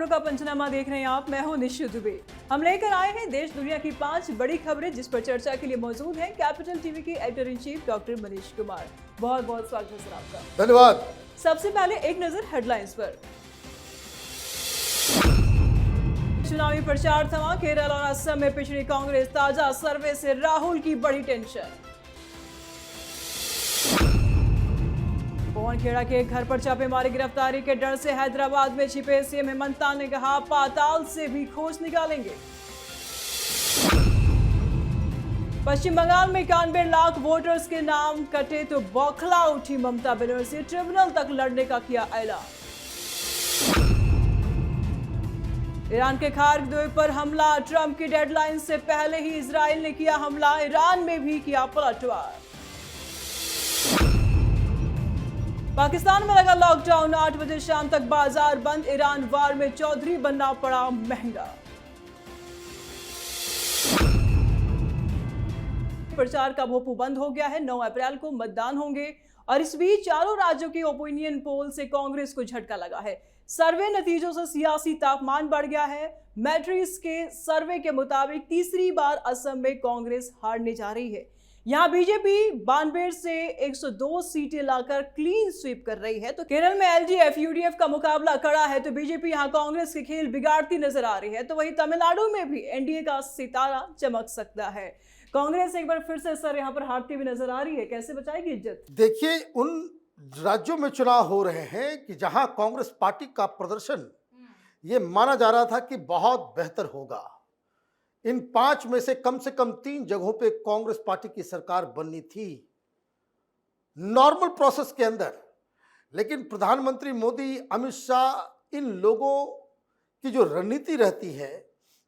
खबरों का पंचनामा देख रहे हैं आप। मैं हूं निशु दुबे। हम लेकर आए हैं देश दुनिया की 5 बड़ी खबरें जिस पर चर्चा के लिए मौजूद हैं कैपिटल टीवी के editor in chief doctor Manish Kumar. बहुत बहुत स्वागत है सर आपका। धन्यवाद। सबसे पहले एक नजर हेडलाइंस पर। चुनावी प्रचार थमा, केरल और असम में पिछड़ी कांग्रेस, ताजा सर्वे से राहुल की बड़ी टेंशन। पवन खेड़ा के घर पर छापेमारी, गिरफ्तारी के डर से हैदराबाद में छिपे सीएम हेमंत ने कहा पाताल से भी खोज निकालेंगे। पश्चिम बंगाल में 91 लाख वोटर्स के नाम कटे तो बौखला उठी ममता बनर्जी, ट्रिब्यूनल तक लड़ने का किया ऐलान। ईरान के खार्ग द्वीप पर हमला, ट्रंप की डेडलाइन से पहले ही इजराइल ने किया हमला, ईरान में भी किया पलटवार। पाकिस्तान में लगा लॉकडाउन, 8 बजे शाम तक बाजार बंद, ईरान वार में चौधरी बनना पड़ा महंगा। प्रचार का भोपू बंद हो गया है, 9 अप्रैल को मतदान होंगे और इस बीच चारों राज्यों की ओपिनियन पोल से कांग्रेस को झटका लगा है। सर्वे नतीजों से सियासी तापमान बढ़ गया है। मैट्रिक्स के सर्वे के मुताबिक तीसरी बार असम में कांग्रेस हारने जा रही है। यहां बीजेपी 92 से 102 सीटें लाकर क्लीन स्वीप कर रही है, तो केरल में एलडीएफ यूडीएफ का मुकाबला कड़ा है, तो बीजेपी यहां कांग्रेस के खेल बिगाड़ती नजर आ रही है। तो वहीं तमिलनाडु में भी एनडीए का सितारा चमक सकता है। कांग्रेस एक बार फिर से सर यहां पर हारती हुई नजर आ रही है, कैसे बचाएगी इज्जत? देखिए, उन राज्यों में चुनाव हो रहे हैं कि जहां कांग्रेस पार्टी का प्रदर्शन ये माना जा रहा था कि बहुत बेहतर होगा। इन 5 में से कम 3 जगहों पे कांग्रेस पार्टी की सरकार बननी थी नॉर्मल प्रोसेस के अंदर। लेकिन प्रधानमंत्री मोदी, अमित शाह, इन लोगों की जो रणनीति रहती है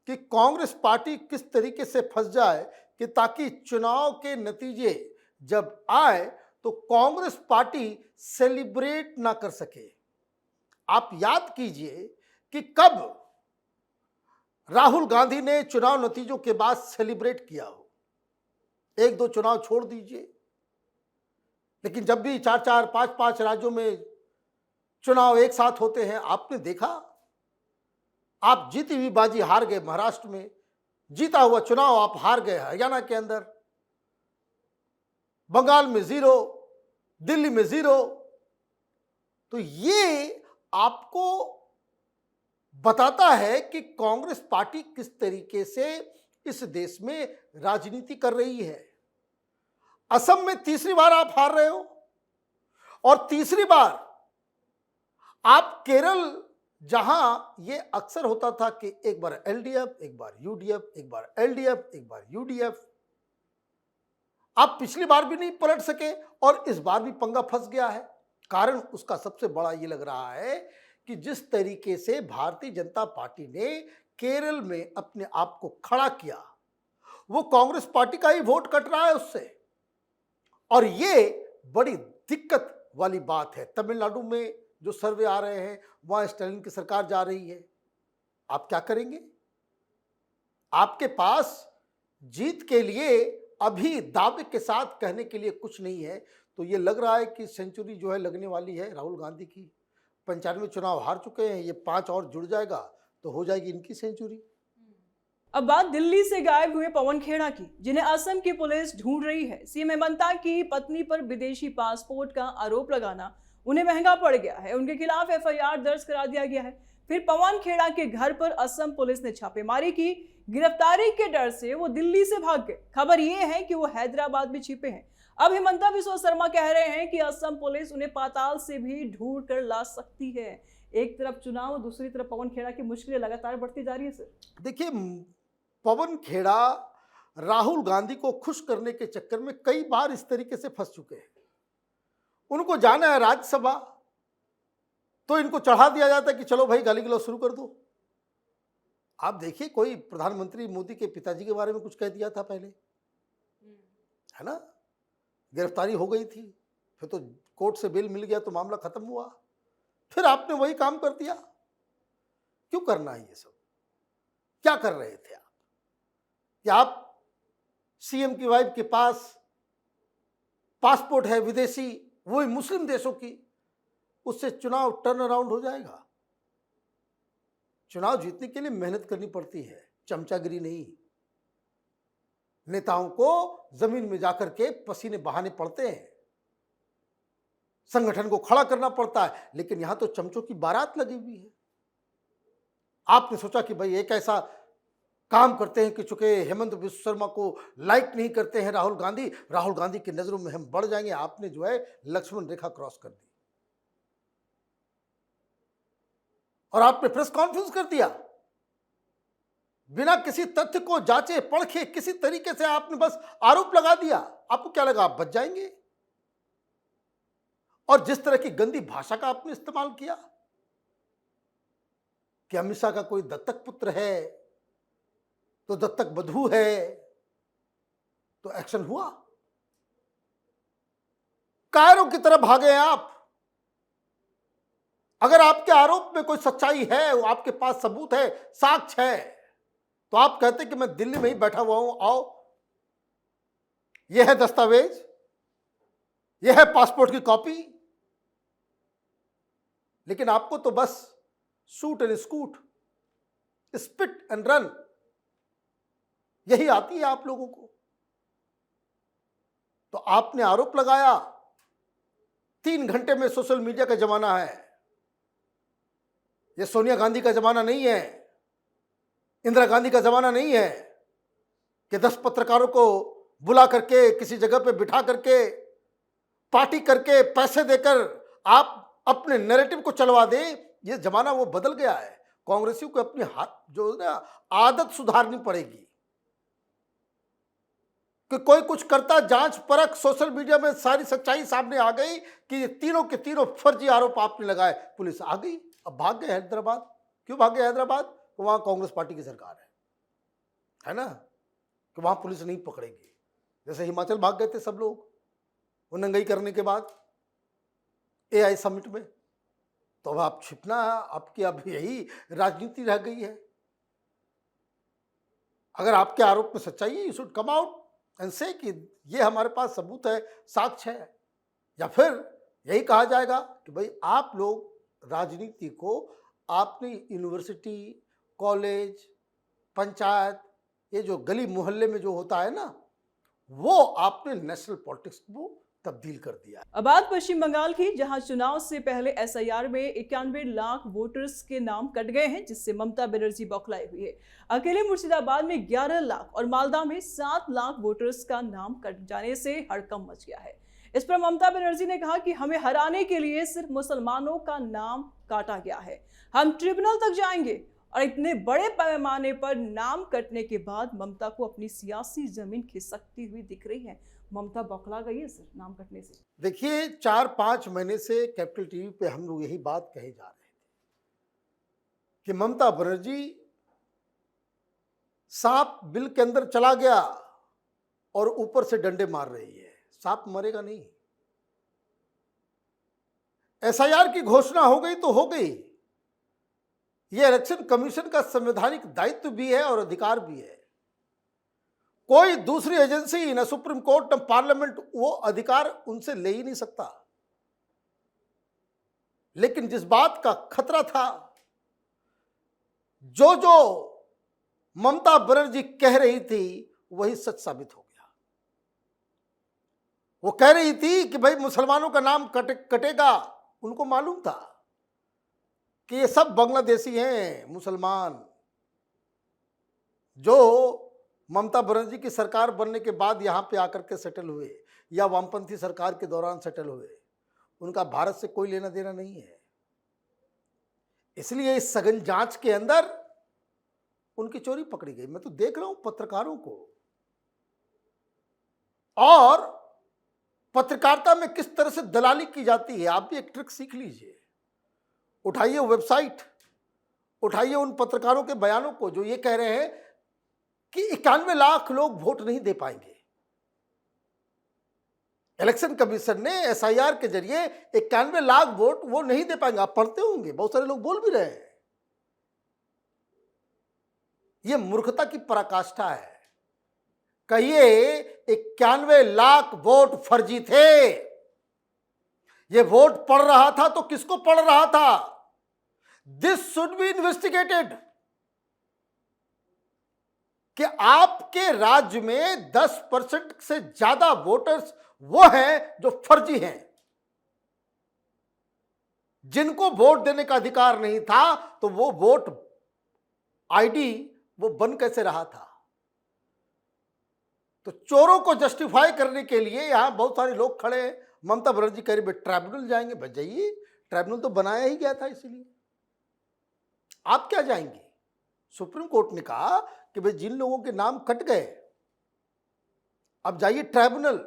कि कांग्रेस पार्टी किस तरीके से फंस जाए कि ताकि चुनाव के नतीजे जब आए तो कांग्रेस पार्टी सेलिब्रेट ना कर सके। आप याद कीजिए कि कब राहुल गांधी ने चुनाव नतीजों के बाद सेलिब्रेट किया हो। 1-2 चुनाव छोड़ दीजिए, लेकिन जब भी 4-4, 5-5 राज्यों में चुनाव एक साथ होते हैं, आपने देखा, आप जीती हुई बाजी हार गए महाराष्ट्र में, जीता हुआ चुनाव आप हार गए हरियाणा के अंदर, बंगाल में 0, दिल्ली में 0। तो ये आपको बताता है कि कांग्रेस पार्टी किस तरीके से इस देश में राजनीति कर रही है। असम में तीसरी बार आप हार रहे हो और तीसरी बार आप केरल, जहां ये अक्सर होता था कि एक बार एलडीएफ, एक बार यूडीएफ, एक बार एलडीएफ, एक बार यूडीएफ, आप पिछली बार भी नहीं पलट सके और इस बार भी पंगा फंस गया है। कारण उसका सबसे बड़ा ये लग रहा है कि जिस तरीके से भारतीय जनता पार्टी ने केरल में अपने आप को खड़ा किया, वो कांग्रेस पार्टी का ही वोट कट रहा है उससे, और ये बड़ी दिक्कत वाली बात है। तमिलनाडु में जो सर्वे आ रहे हैं वहां स्टालिन की सरकार जा रही है। आप क्या करेंगे? आपके पास जीत के लिए अभी दावे के साथ कहने के लिए कुछ नहीं है। तो ये लग रहा है कि सेंचुरी जो है लगने वाली है राहुल गांधी की। 95 चुनाव हार चुके हैं, ये 5 और जुड़ जाएगा तो हो जाएगी इनकी सेंचुरी। अब बात दिल्ली से गायब हुए पवन खेड़ा की, जिन्हें असम की पुलिस ढूंढ रही है। सीएम हेमंत की पत्नी पर विदेशी पासपोर्ट का आरोप लगाना उन्हें महंगा पड़ गया है। उनके खिलाफ एफआईआर दर्ज करा दिया गया है। फिर पवन खेड़ा के घर पर असम पुलिस ने छापेमारी की, गिरफ्तारी के डर से वो दिल्ली से भाग गए। खबर ये है कि वो हैदराबाद में छिपे हैं। अब हिमंता बिस्वा शर्मा कह रहे हैं कि असम पुलिस उन्हें पाताल से भी ढूंढ कर ला सकती है। एक तरफ चुनाव, दूसरी तरफ पवन खेड़ा की मुश्किलें लगातार बढ़ती जा रही है सर। देखिए, पवन खेड़ा राहुल गांधी को खुश करने के चक्कर में कई बार इस तरीके से फंस चुके हैं। उनको जाना है राज्यसभा तो इनको चढ़ा दिया जाता है कि चलो भाई गाली गलौज शुरू कर दो। आप देखिए, कोई प्रधानमंत्री मोदी के पिताजी के बारे में कुछ कह दिया था पहले, है ना, गिरफ्तारी हो गई थी, फिर तो कोर्ट से बेल मिल गया तो मामला खत्म हुआ। फिर आपने वही काम कर दिया। क्यों करना है ये सब? क्या कर रहे थे आप? कि आप सीएम की वाइफ के पास पासपोर्ट है विदेशी, वही मुस्लिम देशों की, उससे चुनाव टर्न अराउंड हो जाएगा? चुनाव जीतने के लिए मेहनत करनी पड़ती है, चमचागिरी नहीं। नेताओं को जमीन में जाकर के पसीने बहाने पड़ते हैं, संगठन को खड़ा करना पड़ता है, लेकिन यहां तो चमचों की बारात लगी हुई है। आपने सोचा कि भाई एक ऐसा काम करते हैं कि चूंकि हेमंत बिस्व शर्मा को लाइक नहीं करते हैं राहुल गांधी की नजरों में हम बढ़ जाएंगे। आपने जो है लक्ष्मण रेखा क्रॉस कर दी और आपने प्रेस कॉन्फ्रेंस कर दिया बिना किसी तथ्य को जांचे परखे, किसी तरीके से आपने बस आरोप लगा दिया। आपको क्या लगा आप बच जाएंगे? और जिस तरह की गंदी भाषा का आपने इस्तेमाल किया कि अमित शाह का कोई दत्तक पुत्र है तो दत्तक बधू है, तो एक्शन हुआ। कायरों की तरह भागे आप। अगर आपके आरोप में कोई सच्चाई है, आपके पास सबूत है, साक्ष्य है, तो आप कहते कि मैं दिल्ली में ही बैठा हुआ हूं, आओ यह है दस्तावेज, यह है पासपोर्ट की कॉपी। लेकिन आपको तो बस shoot and scoot, spit and run, यही आती है आप लोगों को। तो आपने आरोप लगाया, 3 घंटे में सोशल मीडिया का जमाना है, यह सोनिया गांधी का जमाना नहीं है, इंदिरा गांधी का जमाना नहीं है कि 10 पत्रकारों को बुला करके किसी जगह पे बिठा करके पार्टी करके पैसे देकर आप अपने नैरेटिव को चलवा दें। यह जमाना वो बदल गया है। कांग्रेसियों को अपनी जो ना आदत सुधारनी पड़ेगी कि कोई कुछ करता, जांच परख, सोशल मीडिया में सारी सच्चाई सामने आ गई कि ये तीनों के तीनों फर्जी आरोप आपने लगाए, पुलिस आ गई, अब भाग गए हैदराबाद। क्यों भागे हैदराबाद? वहां कांग्रेस पार्टी की सरकार है ना, कि वहां पुलिस नहीं पकड़ेगी। जैसे हिमाचल भाग गए थे सब लोग वो नंगई करने के बाद एआई समिट में, तो अब आप छिपना, आपकी अब यही राजनीति रह गई है। अगर आपके आरोप में सच्चाई है, you should come out and से कि ये हमारे पास सबूत है, साक्ष्य है। या फिर यही कहा जाएगा कि भाई आप लोग राजनीति को आपने यूनिवर्सिटी, कॉलेज, पंचायत, ये जो गली मोहल्ले में जो होता है ना, वो आपने नेशनल पॉलिटिक्स को तब्दील कर दिया। अब बात पश्चिम बंगाल की, जहां चुनाव से पहले एसआईआर में 91 लाख वोटर्स के नाम कट गए हैं, जिससे ममता बनर्जी बौखलाई हुई है। अकेले मुर्शिदाबाद में 11 लाख और मालदा में 7 लाख वोटर्स का नाम कट जाने से हड़कंप मच गया है। इस पर ममता बनर्जी ने कहा कि हमें हराने के लिए सिर्फ मुसलमानों का नाम काटा गया है, हम ट्रिब्यूनल तक जाएंगे। और इतने बड़े पैमाने पर नाम कटने के बाद ममता को अपनी सियासी जमीन खिसकती हुई दिख रही है। ममता बौखला गई है सर नाम कटने से। देखिए 4-5 महीने से कैपिटल टीवी पे हम लोग यही बात कहे जा रहे थे कि ममता बनर्जी सांप बिल के अंदर चला गया और ऊपर से डंडे मार रही है। सांप मरेगा नहीं। एसआईआर की घोषणा हो गई तो हो गई। यह इलेक्शन कमीशन का संवैधानिक दायित्व भी है और अधिकार भी है। कोई दूसरी एजेंसी, न सुप्रीम कोर्ट न पार्लियामेंट, वो अधिकार उनसे ले ही नहीं सकता। लेकिन जिस बात का खतरा था, जो ममता बनर्जी कह रही थी वही सच साबित हो गया। वो कह रही थी कि भाई मुसलमानों का नाम कटेगा। उनको मालूम था कि ये सब बांग्लादेशी हैं मुसलमान, जो ममता बनर्जी की सरकार बनने के बाद यहां पे आकर के सेटल हुए या वामपंथी सरकार के दौरान सेटल हुए। उनका भारत से कोई लेना देना नहीं है। इसलिए इस सघन जांच के अंदर उनकी चोरी पकड़ी गई। मैं तो देख रहा हूं पत्रकारों को, और पत्रकारिता में किस तरह से दलाली की जाती है। आप भी एक ट्रिक सीख लीजिए। उठाइए वेबसाइट, उठाइए उन पत्रकारों के बयानों को जो ये कह रहे हैं कि 91 लाख लोग वोट नहीं दे पाएंगे। इलेक्शन कमीशन ने एसआईआर के जरिए 91 लाख वोट वो नहीं दे पाएंगे। आप पढ़ते होंगे, बहुत सारे लोग बोल भी रहे हैं। यह मूर्खता की पराकाष्ठा है। कहिए 91 लाख वोट फर्जी थे। ये वोट पड़ रहा था तो किसको पड़ रहा था? दिस शुड बी इन्वेस्टिगेटेड कि आपके राज्य में 10% से ज्यादा वोटर्स वो हैं जो फर्जी हैं, जिनको वोट देने का अधिकार नहीं था, तो वो वोट आईडी वो बन कैसे रहा था। तो चोरों को जस्टिफाई करने के लिए यहां बहुत सारे लोग खड़े हैं। ममता बनर्जी कह रही ट्राइब्यूनल जाएंगे। भाई जाइए, ट्राइब्यूनल तो बनाया ही गया था, इसीलिए आप क्या जाएंगे। सुप्रीम कोर्ट ने कहा कि भाई जिन लोगों के नाम कट गए अब जाइए ट्राइब्यूनल।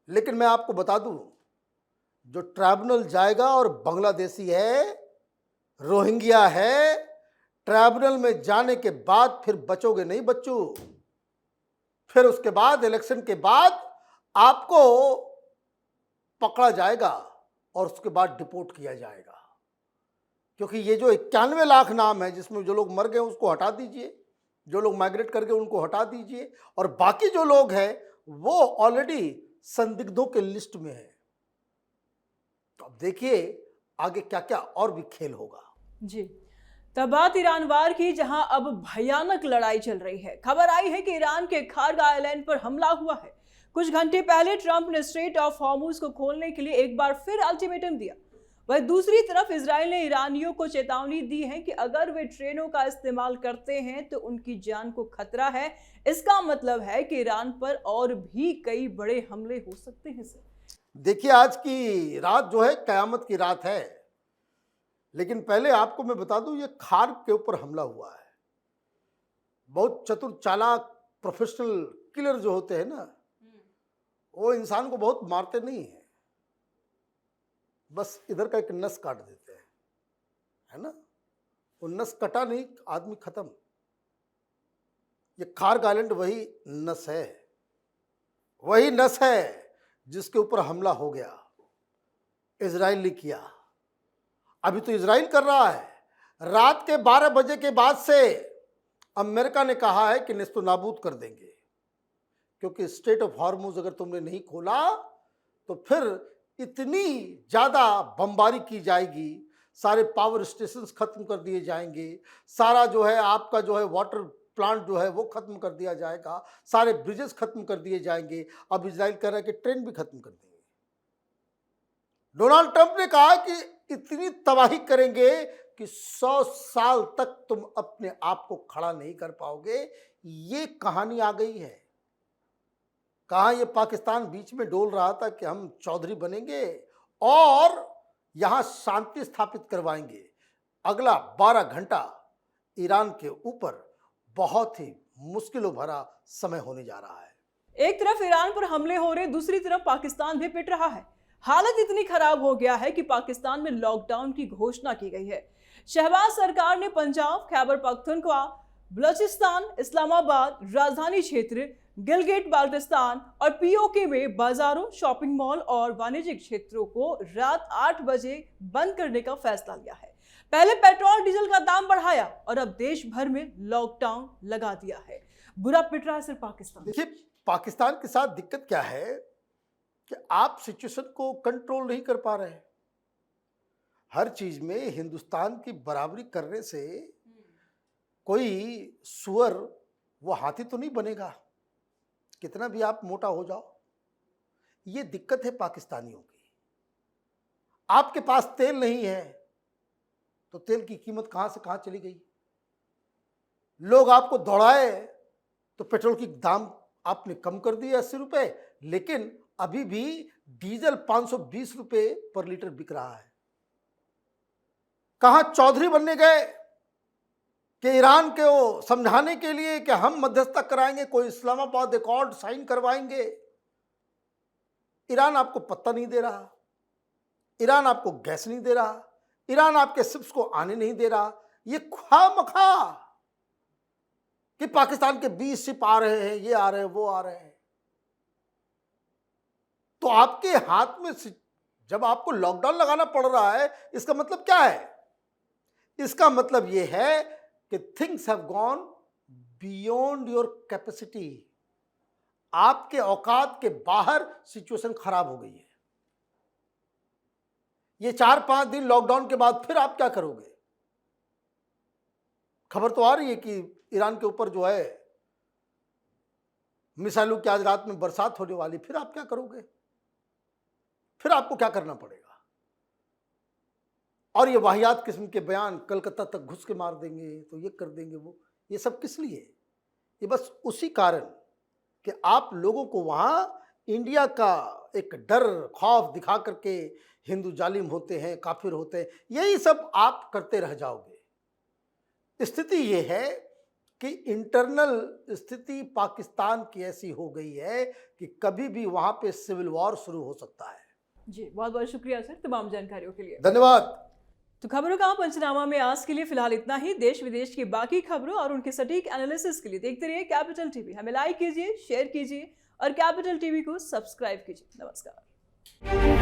लेकिन मैं आपको बता दूं, जो ट्राइब्यूनल जाएगा और बांग्लादेशी है, रोहिंग्या है, ट्राइब्यूनल में जाने के बाद फिर बचोगे नहीं बच्चों। फिर उसके बाद इलेक्शन के बाद आपको पकड़ा जाएगा और उसके बाद डिपोर्ट किया जाएगा। क्योंकि ये जो 91 लाख नाम है जिसमें जो लोग मर गए उसको हटा दीजिए, जो लोग माइग्रेट कर गए उनको हटा दीजिए, और बाकी जो लोग हैं वो ऑलरेडी संदिग्धों के लिस्ट में है। तो अब देखिए आगे क्या क्या और भी खेल होगा। जी, तब बात ईरान वार की, जहां अब भयानक लड़ाई चल रही है। खबर आई है कि ईरान के खार्ग आइलैंड पर हमला हुआ है। कुछ घंटे पहले ट्रंप ने स्ट्रेट ऑफ हॉर्मुज को खोलने के लिए एक बार फिर अल्टीमेटम दिया। वहीं दूसरी तरफ इजराइल ने ईरानियों को चेतावनी दी है कि अगर वे ट्रेनों का इस्तेमाल करते हैं तो उनकी जान को खतरा है। इसका मतलब है कि ईरान पर और भी कई बड़े हमले हो सकते हैं। सर देखिए, आज की रात जो है कयामत की रात है। लेकिन पहले आपको मैं बता दूं, ये खार्ग के ऊपर हमला हुआ है। बहुत चतुर चालाक प्रोफेशनल किलर जो होते हैं ना, वो इंसान को बहुत मारते नहीं हैं, बस इधर का एक नस काट देते हैं, है ना। वो नस कटा नहीं, आदमी खत्म। ये खार्ग आइलैंड वही नस है, वही नस है जिसके ऊपर हमला हो गया। इजराइल ने किया, अभी तो इजराइल कर रहा है। रात के 12 बजे के बाद से अमेरिका ने कहा है कि नेस्तो नाबूद कर देंगे, क्योंकि स्ट्रेट ऑफ हॉर्मुज अगर तुमने नहीं खोला तो फिर इतनी ज्यादा बमबारी की जाएगी, सारे पावर स्टेशंस खत्म कर दिए जाएंगे, सारा जो है आपका जो है वाटर प्लांट जो है वो खत्म कर दिया जाएगा, सारे ब्रिजेस खत्म कर दिए जाएंगे। अब इजराइल कह रहा है कि ट्रेन भी खत्म कर देंगे। डोनाल्ड ट्रंप ने कहा कि इतनी तबाही करेंगे कि 100 साल तक तुम अपने आप को खड़ा नहीं कर पाओगे। ये कहानी आ गई है। कहा ये पाकिस्तान बीच में डोल रहा था कि हम चौधरी बनेंगे और यहां शांति स्थापित करवाएंगे। अगला 12 घंटा ईरान के ऊपर बहुत ही मुश्किलों भरा समय होने जा रहा है। एक तरफ ईरान पर हमले हो रहे, दूसरी तरफ पाकिस्तान भी पिट रहा है। हालत इतनी खराब हो गया है कि पाकिस्तान में लॉकडाउन की घोषणा की गई है। शहबाज सरकार ने पंजाब, खैबर पख्तूनख्वा, बलूचिस्तान, इस्लामाबाद, राजधानी क्षेत्र, गिलगिट बाल्टिस्तान और पीओके में बाजारों, शॉपिंग मॉल और वाणिज्यिक क्षेत्रों को रात 8 बजे बंद करने का फैसला लिया है। पहले पेट्रोल डीजल का दाम बढ़ाया और अब देश भर में लॉकडाउन लगा दिया है। बुरा पिट रहा है सिर्फ पाकिस्तान। देखिए, पाकिस्तान के साथ दिक्कत क्या है कि आप सिचुएशन को कंट्रोल नहीं कर पा रहे हैं। हर चीज में हिंदुस्तान की बराबरी करने से कोई सुअर वो हाथी तो नहीं बनेगा, कितना भी आप मोटा हो जाओ। ये दिक्कत है पाकिस्तानियों की। आपके पास तेल नहीं है तो तेल की कीमत कहां से कहां चली गई। लोग आपको दौड़ाए तो पेट्रोल की दाम आपने कम कर दिए 80 रुपए, लेकिन अभी भी डीजल 520 रुपए पर लीटर बिक रहा है। कहां चौधरी बनने गए कि ईरान के वो समझाने के लिए कि हम मध्यस्थता कराएंगे, कोई इस्लामाबाद अकॉर्ड साइन करवाएंगे। ईरान आपको पत्ता नहीं दे रहा, ईरान आपको गैस नहीं दे रहा, ईरान आपके शिप्स को आने नहीं दे रहा। ये खामखा कि पाकिस्तान के 20 शिप आ रहे हैं, ये आ रहे हैं, वो आ रहे हैं। तो आपके हाथ में जब आपको लॉकडाउन लगाना पड़ रहा है, इसका मतलब क्या है? इसका मतलब यह है कि things have gone beyond your capacity. आपके औकात के बाहर सिचुएशन खराब हो गई है। ये 4-5 दिन लॉकडाउन के बाद फिर आप क्या करोगे? खबर तो आ रही है कि ईरान के ऊपर जो है मिसाइलों की आज रात में बरसात होने वाली, फिर आप क्या करोगे? फिर आपको क्या करना पड़ेगा? और ये वाहियात किस्म के बयान, कलकत्ता तक घुस के मार देंगे, तो ये कर देंगे वो, ये सब किस लिए? ये बस उसी कारण कि आप लोगों को वहां इंडिया का एक डर खौफ दिखा करके हिंदू जालिम होते हैं, काफिर होते हैं, यही सब आप करते रह जाओगे। स्थिति ये है कि इंटरनल स्थिति पाकिस्तान की ऐसी हो गई है कि कभी भी वहां पे सिविल वॉर शुरू हो सकता है। जी, बहुत बहुत शुक्रिया सर तमाम जानकारियों के लिए। धन्यवाद। तो खबरों का पंचनामा में आज के लिए फिलहाल इतना ही। देश विदेश की बाकी खबरों और उनके सटीक एनालिसिस के लिए देखते रहिए कैपिटल टीवी। हमें लाइक कीजिए, शेयर कीजिए और कैपिटल टीवी को सब्सक्राइब कीजिए। नमस्कार।